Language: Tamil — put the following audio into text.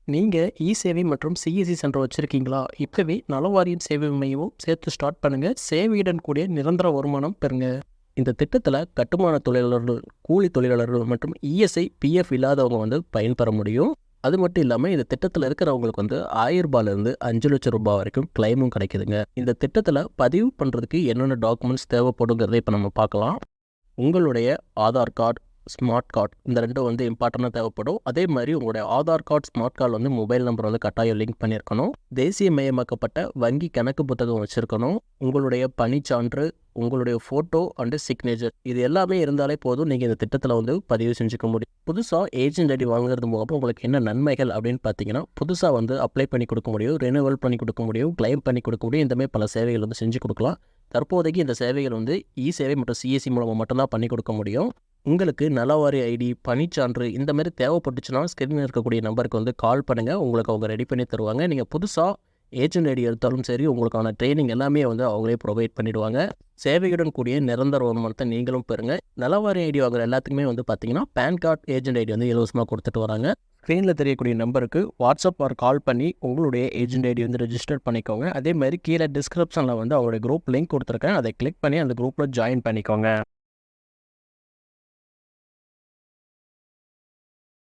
நீங்கள் இ-சேவை மற்றும் சிஎஸ்சி சென்டர் வச்சுருக்கீங்களா? இப்போவே நலவாரியம் சேவை மையமும் சேர்த்து ஸ்டார்ட் பண்ணுங்கள். சேவையுடன் கூடிய நிரந்தர வருமானம் பெறுங்க. இந்த திட்டத்தில் கட்டுமான தொழிலாளர்கள், கூலி தொழிலாளர்கள் மற்றும் இஎஸ்ஐ, பிஎஃப் இல்லாதவங்க பயன்பெற முடியும். அது மட்டும் இல்லாமல் இந்த திட்டத்தில் இருக்கிறவங்களுக்கு 1000 ரூபாயிலிருந்து 5 லட்சம் ரூபாய் வரைக்கும் கிளைமும் கிடைக்குதுங்க. இந்த திட்டத்தில் பதிவு பண்ணுறதுக்கு என்னென்ன டாக்குமெண்ட்ஸ் தேவைப்படுங்கிறத இப்போ நம்ம பார்க்கலாம். உங்களுடைய ஆதார் கார்டு, ஸ்மார்ட் கார்டு இந்த ரெண்டும் இம்பார்ட்டண்ட்டாக தேவைப்படும். அதே மாதிரி உங்களுடைய Aadhaar card, smart card mobile number கட்டாயம் லிங்க் பண்ணியிருக்கணும். தேசியமயமாக்கப்பட்ட வங்கி கணக்கு புத்தகம் வச்சுருக்கணும். உங்களுடைய பணிச்சான்று, உங்களுடைய ஃபோட்டோ அண்டு சிக்னேச்சர் இது எல்லாமே இருந்தாலே போதும், நீங்கள் இந்த திட்டத்தில் பதிவு செஞ்சுக்க முடியும். புதுசாக ஏஜென்ட் ஐடி வாங்குறது மூலமாக உங்களுக்கு என்ன நன்மைகள் அப்படின்னு பார்த்தீங்கன்னா, புதுசாக அப்ளை பண்ணி கொடுக்க முடியும், ரெனுவல் பண்ணி கொடுக்க முடியும், கிளைம் பண்ணி கொடுக்க முடியும். இந்தமாதிரி பல சேவைகள் செஞ்சு கொடுக்கலாம். தற்போதைக்கு இந்த சேவைகள் இ-சேவை மற்றும் சிஎஸ்சி மூலமாக மட்டும்தான் பண்ணி கொடுக்க முடியும். உங்களுக்கு நலவாரி ஐடி, பணிச்சான்று இந்த மாதிரி தேவைப்பட்டுச்சுன்னா ஸ்க்ரீனில் இருக்கக்கூடிய நம்பருக்கு கால் பண்ணுங்கள். உங்களுக்கு அவங்க ரெடி பண்ணி தருவாங்க. நீங்கள் புதுசாக ஏஜென்ட் ஐடி எடுத்தாலும் சரி, உங்களுக்கான ட்ரைனிங் எல்லாமே அவங்களே ப்ரொவைட் பண்ணிவிடுவாங்க. சேவையுடன் கூடிய நிரந்தர வருமானத்தை நீங்களும் பெறுங்க. நலவாரி ஐடி வாங்குற எல்லாத்துக்குமே பார்த்தீங்கன்னா பேன் கார்டு, ஏஜென்ட் ஐடி இலவசமாக கொடுத்துட்டு வராங்க. ஸ்க்ரீனில் தெரியக்கூடிய நம்பருக்கு வாட்ஸ்அப் ஆர் கால் பண்ணி உங்களுடைய ஏஜென்ட் ஐடி ரெஜிஸ்டர் பண்ணிக்கோங்க. அதே மாதிரி கீழே டிஸ்கிரிப்ஷனில் அவங்களுடைய குரூப் லிங்க் கொடுத்துருக்கேன். அதை கிளிக் பண்ணி அந்த குரூப்பில் ஜாயின் பண்ணிக்கோங்க.